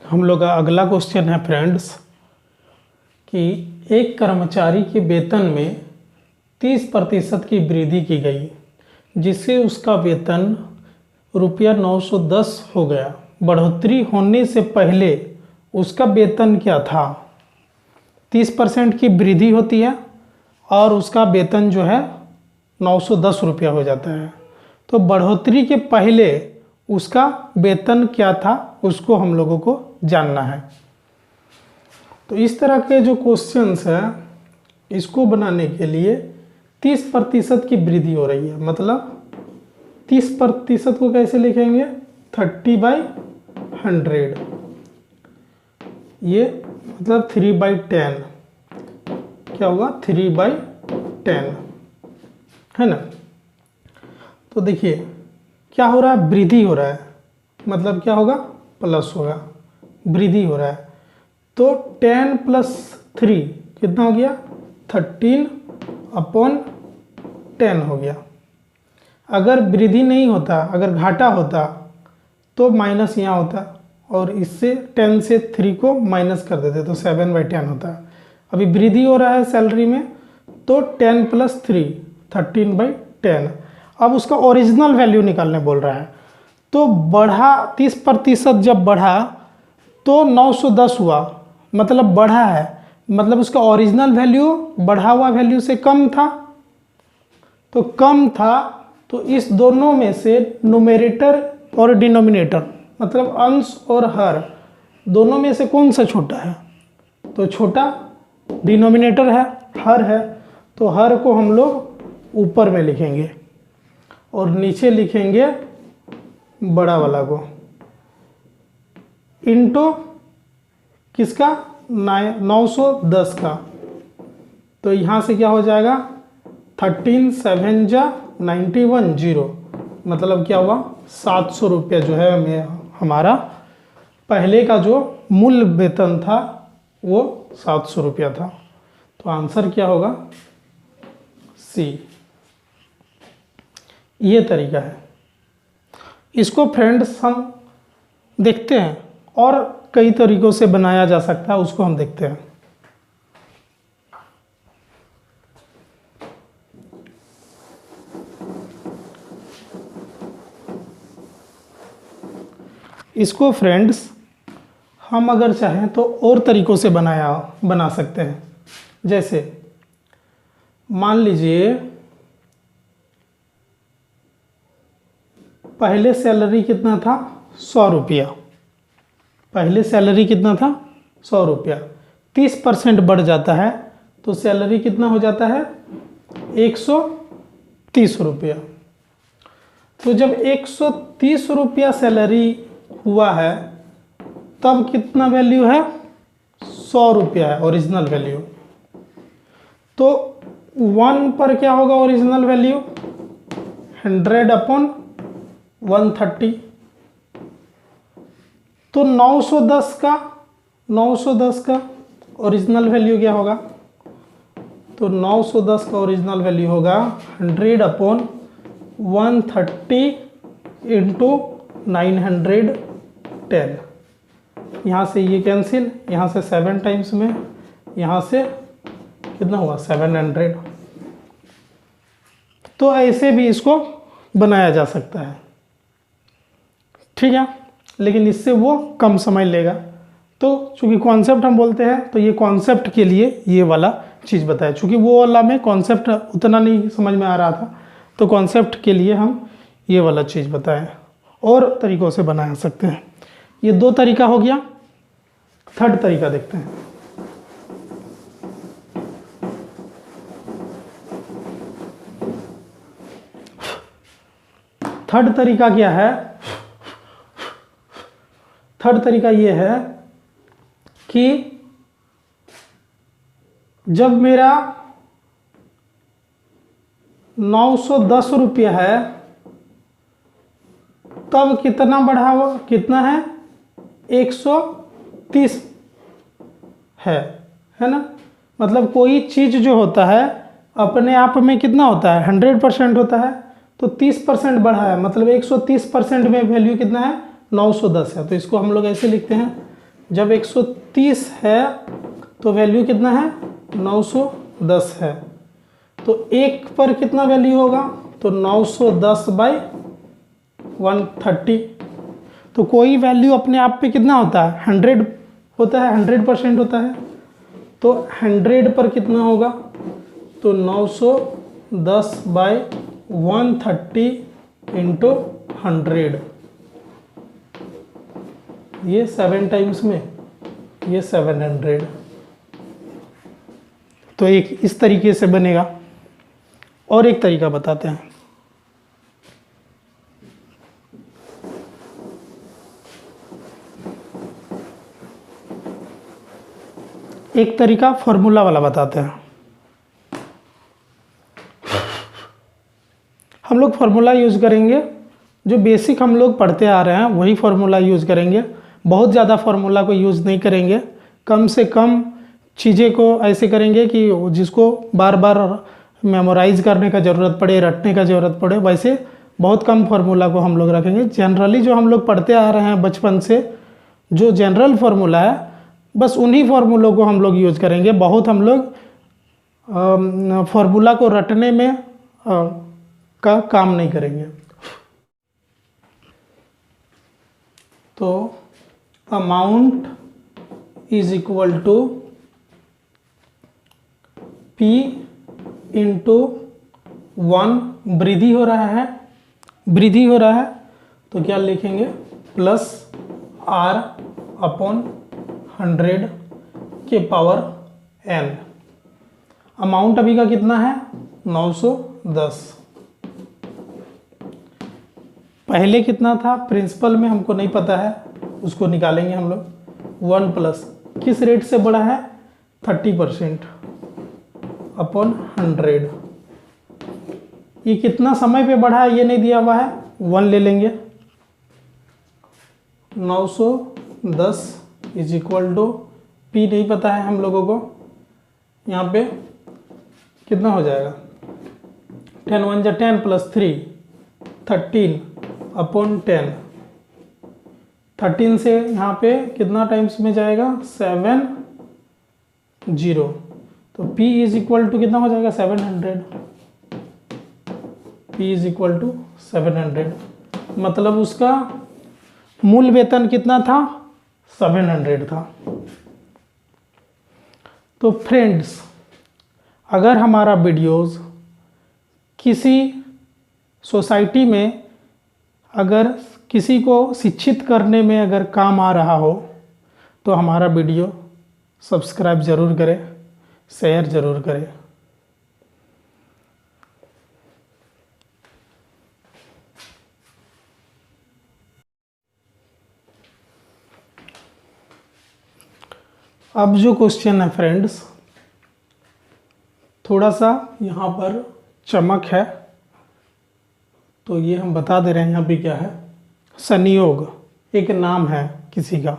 हम लोग का अगला क्वेश्चन है फ्रेंड्स कि एक कर्मचारी के वेतन में 30% की वृद्धि की गई जिससे उसका वेतन रुपया 910 हो गया। बढ़ोतरी होने से पहले उसका वेतन क्या था? 30% की वृद्धि होती है और उसका वेतन जो है 910 रुपया हो जाता है। तो बढ़ोतरी के पहले उसका वेतन क्या था उसको हम लोगों को जानना है। तो इस तरह के जो क्वेश्चंस हैं इसको बनाने के लिए 30% की वृद्धि हो रही है, मतलब 30% को कैसे लिखेंगे? 30/100, ये मतलब 3/10 क्या होगा? 3/10 है ना। तो देखिए क्या हो रहा है? वृद्धि हो रहा है, मतलब क्या होगा? प्लस होगा, वृद्धि हो रहा है। तो 10 + 3 कितना हो गया? 13/10 हो गया। अगर वृद्धि नहीं होता, अगर घाटा होता तो माइनस यहाँ होता और इससे 10 से 3 को माइनस कर देते तो 7/10 होता। अभी वृद्धि हो रहा है सैलरी में तो 10 + 3 13/10। अब उसका ओरिजिनल वैल्यू निकालने बोल रहा है। तो बढ़ा 30% जब बढ़ा तो 910 हुआ, मतलब बढ़ा है, मतलब उसका ओरिजिनल वैल्यू बढ़ा हुआ वैल्यू से कम था। तो कम था तो इस दोनों में से न्यूमरेटर और डिनोमिनेटर मतलब अंश और हर दोनों में से कौन सा छोटा है? तो छोटा डिनोमिनेटर है, हर है। तो हर को हम लोग ऊपर में लिखेंगे और नीचे लिखेंगे बड़ा वाला को इनटू किसका? 910 का। तो यहाँ से क्या हो जाएगा? 13 7 जा 91 0, मतलब क्या हुआ? 700 रुपया जो है हमारा पहले का जो मूल वेतन था वो 700 रुपया था। तो आंसर क्या होगा? सी। ये तरीका है। इसको फ्रेंड्स हम देखते हैं और कई तरीकों से बनाया जा सकता है, उसको हम देखते हैं। इसको फ्रेंड्स हम अगर चाहें तो और तरीकों से बना सकते हैं। जैसे मान लीजिए पहले सैलरी कितना था? 100 रुपया। पहले सैलरी कितना था? 100 रुपया। 30% बढ़ जाता है तो सैलरी कितना हो जाता है? 130 रुपया। तो जब 130 रुपया सैलरी हुआ है तब कितना वैल्यू है? 100 रुपया है ओरिजिनल वैल्यू। तो 1 पर क्या होगा ओरिजिनल वैल्यू? 100/130। तो 910 का ओरिजिनल वैल्यू क्या होगा? तो 910 का ओरिजिनल वैल्यू होगा 100/130 इंटू 910। यहाँ से ये कैंसिल, यहाँ से 7 टाइम्स में, यहाँ से कितना हुआ? 700। तो ऐसे भी इसको बनाया जा सकता है, ठीक है, लेकिन इससे वो कम समय लेगा। तो चूंकि कॉन्सेप्ट हम बोलते हैं तो ये कॉन्सेप्ट के लिए ये वाला चीज़ बताया। चूंकि वो वाला में कॉन्सेप्ट उतना नहीं समझ में आ रहा था तो कॉन्सेप्ट के लिए हम ये वाला चीज़ बताएं। और तरीक़ों से बना सकते हैं। ये 2 तरीका हो गया। थर्ड तरीका देखते हैं। थर्ड तरीका क्या है? थर्ड तरीका ये है कि जब मेरा 910 रुपया है तब कितना बढ़ा हुआ? कितना है? 130 है ना। मतलब कोई चीज़ जो होता है अपने आप में कितना होता है? 100% होता है। तो 30% बढ़ा है, मतलब 130% में वैल्यू कितना है? 910 है। तो इसको हम लोग ऐसे लिखते हैं जब 130 है तो वैल्यू कितना है 910 है, तो 1 पर कितना वैल्यू होगा, तो 910/130। तो कोई वैल्यु अपने आप पे कितना होता है 100 होता है, 100% होता है। तो 100 पर कितना होगा, तो 910/130 इंटू 100, ये 7 टाइम्स में ये 700। तो एक इस तरीके से बनेगा। और एक तरीका बताते हैं। एक तरीका फॉर्मूला वाला बताते हैं। हम लोग फॉर्मूला यूज़ करेंगे, जो बेसिक हम लोग पढ़ते आ रहे हैं वही फॉर्मूला यूज़ करेंगे। बहुत ज़्यादा फार्मूला को यूज़ नहीं करेंगे, कम से कम चीज़ें को ऐसे करेंगे कि जिसको बार बार मेमोराइज करने का ज़रूरत पड़े, रटने का ज़रूरत पड़े, वैसे बहुत कम फार्मूला को हम लोग रखेंगे। जनरली जो हम लोग पढ़ते आ रहे हैं बचपन से, जो जनरल फार्मूला है, बस उन्हीं फार्मूलों को हम लोग यूज़ करेंगे। बहुत हम लोग फार्मूला को रटने में का काम नहीं करेंगे। तो amount is equal to P into 1, वृद्धि हो रहा है, वृद्धि हो रहा है, तो क्या लिखेंगे प्लस R अपॉन 100 के पावर n। अमाउंट अभी का कितना है 910, पहले कितना था प्रिंसिपल में हमको नहीं पता है, उसको निकालेंगे हम लोग। 1 प्लस किस रेट से बढ़ा है 30% अपॉन 100। ये कितना समय पे बढ़ा है ये नहीं दिया हुआ है, 1 ले लेंगे। 910 इज इक्वल टू P नहीं पता है हम लोगों को, यहाँ पे कितना हो जाएगा 10 1 जा 10 प्लस 3 13 अपॉन 10। 13 से यहाँ पे कितना टाइम्स में जाएगा 7 0, तो P इज इक्वल टू कितना हो जाएगा 700। P इज इक्वल टू 700, मतलब उसका मूल वेतन कितना था 700 था। तो फ्रेंड्स, अगर हमारा वीडियोस किसी सोसाइटी में अगर किसी को शिक्षित करने में अगर काम आ रहा हो तो हमारा वीडियो सब्सक्राइब ज़रूर करें, शेयर ज़रूर करें। अब जो क्वेश्चन है फ्रेंड्स, थोड़ा सा यहाँ पर चमक है, तो ये हम बता दे रहे हैं। यहाँ पे क्या है, संयोग एक नाम है किसी का,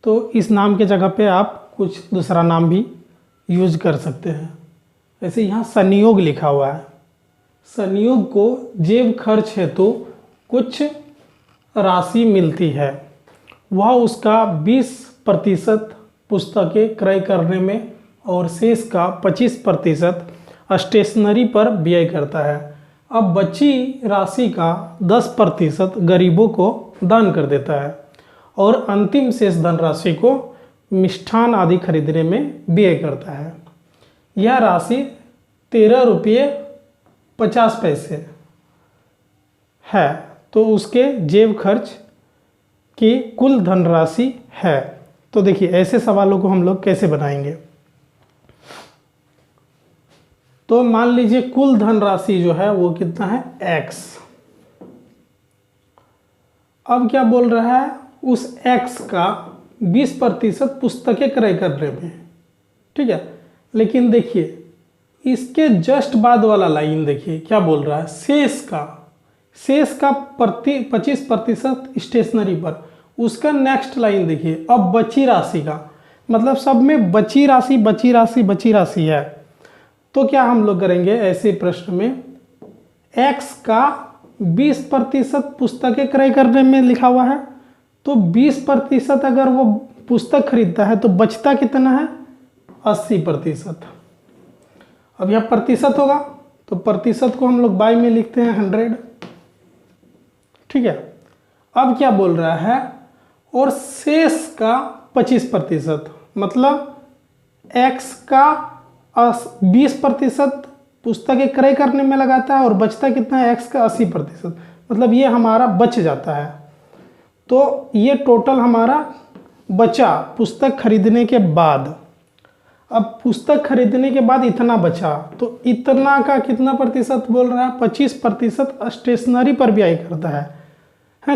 तो इस नाम के जगह पे आप कुछ दूसरा नाम भी यूज कर सकते हैं। ऐसे यहाँ संयोग लिखा हुआ है, संयोग को जेब खर्च हेतु कुछ राशि मिलती है, वह उसका 20% पुस्तकें क्रय करने में और शेष का 25% स्टेशनरी पर व्यय करता है। अब बची राशि का 10% गरीबों को दान कर देता है और अंतिम शेष धनराशि को मिष्ठान आदि खरीदने में व्यय करता है। यह राशि 13 रुपये 50 पैसे है, तो उसके जेब खर्च की कुल धनराशि है। तो देखिए ऐसे सवालों को हम लोग कैसे बनाएंगे। तो मान लीजिए कुल धनराशि जो है वो कितना है x। अब क्या बोल रहा है, उस x का 20% पुस्तकें क्रय करने में, ठीक है। लेकिन देखिए इसके जस्ट बाद वाला लाइन देखिए क्या बोल रहा है, शेष का 25% स्टेशनरी पर। उसका नेक्स्ट लाइन देखिए, अब बची राशि का, मतलब सब में बची राशि है। तो क्या हम लोग करेंगे ऐसे प्रश्न में, x का 20% पुस्तकें क्रय करने में लिखा हुआ है, तो 20% अगर वो पुस्तक खरीदता है तो बचता कितना है 80%। अब यह प्रतिशत होगा तो प्रतिशत को हम लोग बाई में लिखते हैं 100। ठीक है, अब क्या बोल रहा है, और शेष का 25%, मतलब x का 20% पुस्तकें क्रय करने में लगाता है और बचता कितना है x का 80%, मतलब ये हमारा बच जाता है। तो ये टोटल हमारा बचा पुस्तक खरीदने के बाद। अब पुस्तक खरीदने के बाद इतना बचा, तो इतना का कितना प्रतिशत बोल रहा है, 25% स्टेशनरी पर व्यय करता है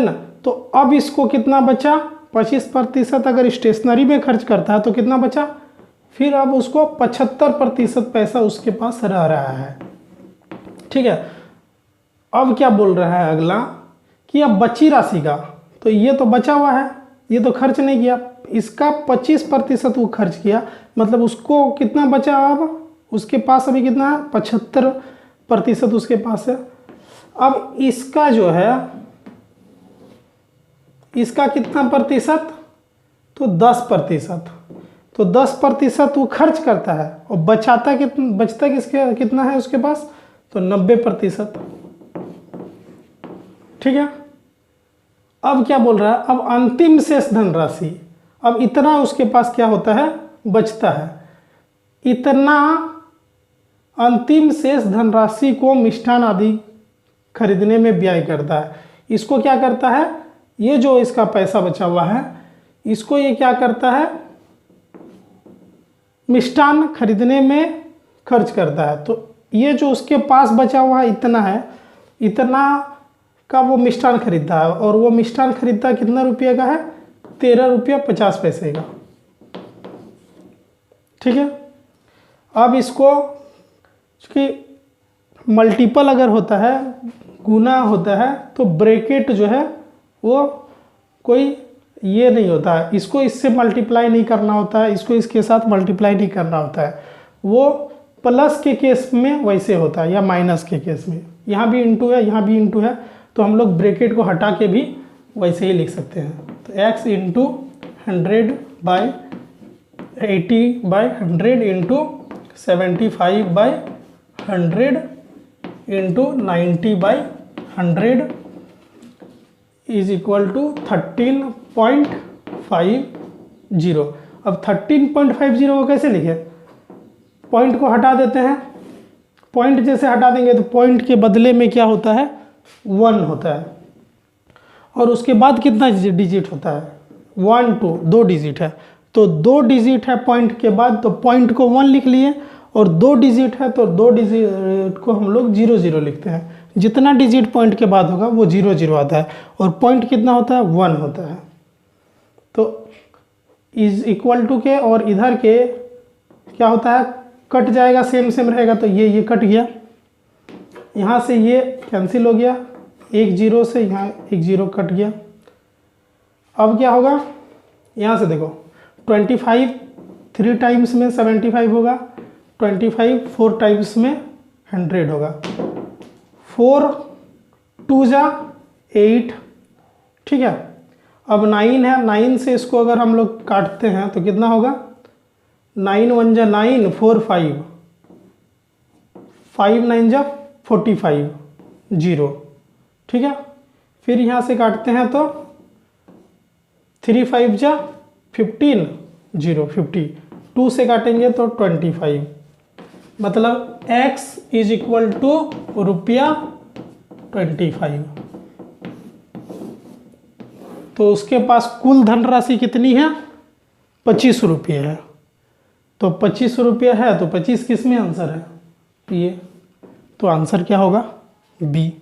ना। तो अब इसको कितना बचा, 25% अगर स्टेशनरी में खर्च करता है तो कितना बचा, फिर अब उसको 75% पैसा उसके पास रह रहा है। ठीक है, अब क्या बोल रहा है अगला कि अब बची राशि का, तो ये तो बचा हुआ है, ये तो खर्च नहीं किया, इसका 25% वो खर्च किया, मतलब उसको कितना बचा, अब उसके पास अभी कितना है 75% उसके पास है। अब इसका जो है, इसका कितना प्रतिशत, तो 10%, तो 10% वो खर्च करता है और बचाता बचता कितना है उसके पास, तो 90%। ठीक है, अब क्या बोल रहा है, अब अंतिम शेष धनराशि, अब इतना उसके पास क्या होता है, बचता है, इतना अंतिम शेष धनराशि को मिष्ठान आदि खरीदने में व्यय करता है। इसको क्या करता है, ये जो इसका पैसा बचा हुआ है इसको ये क्या करता है, मिष्ठान खरीदने में खर्च करता है। तो ये जो उसके पास बचा हुआ है इतना है, इतना का वो मिष्ठान खरीदता है, और वो मिष्ठान खरीदता कितना रुपये का है, 13 रुपया 50 पैसे का। ठीक है, अब इसको कि मल्टीपल अगर होता है, गुना होता है, तो ब्रैकेट जो है वो कोई ये नहीं होता है, इसको इससे मल्टीप्लाई नहीं करना होता है, इसको इसके साथ मल्टीप्लाई नहीं करना होता है। वो प्लस के केस में वैसे होता है या माइनस के केस में, यहाँ भी इंटू है यहाँ भी इंटू है, तो हम लोग ब्रैकेट को हटा के भी वैसे ही लिख सकते हैं। तो x into 100/80/100 into 75/100 into 90/100 is equal to 13.50। अब 13.50 को कैसे लिखे, पॉइंट को हटा देते हैं, पॉइंट जैसे हटा देंगे तो पॉइंट के बदले में क्या होता है, 1 होता है, और उसके बाद कितना डिजिट होता है, 1 2 2 डिजिट है, तो 2 डिजिट है पॉइंट के बाद, तो पॉइंट को 1 लिख लिए, और 2 डिजिट है तो 2 डिजिट को हम लोग 0 0 लिखते हैं। जितना डिजिट पॉइंट के बाद होगा वो 0 0 आता है, और पॉइंट कितना होता है, 1 होता है। तो इज इक्वल टू के और इधर के क्या होता है, कट जाएगा, सेम सेम रहेगा, तो ये कट गया, यहाँ से ये कैंसिल हो गया, 1 0 से यहाँ 1 0 कट गया। अब क्या होगा, यहाँ से देखो 25 3 टाइम्स में 75 होगा, 25 4 टाइम्स में 100 होगा, 4 2 जा 8। ठीक है, अब 9 है, 9 से इसको अगर हम लोग काटते हैं तो कितना होगा, 9 1 जा 9 4 5 5 9 जा 45 0। ठीक है, फिर यहाँ से काटते हैं तो 3 5 जा 15 0 50, 2 से काटेंगे तो 25, मतलब x इज इक्वल टू ₹25। तो उसके पास कुल धनराशि कितनी है, 25 रुपये है। तो 25 रुपये है तो 25 किस में आंसर है, ये, तो आंसर क्या होगा, बी।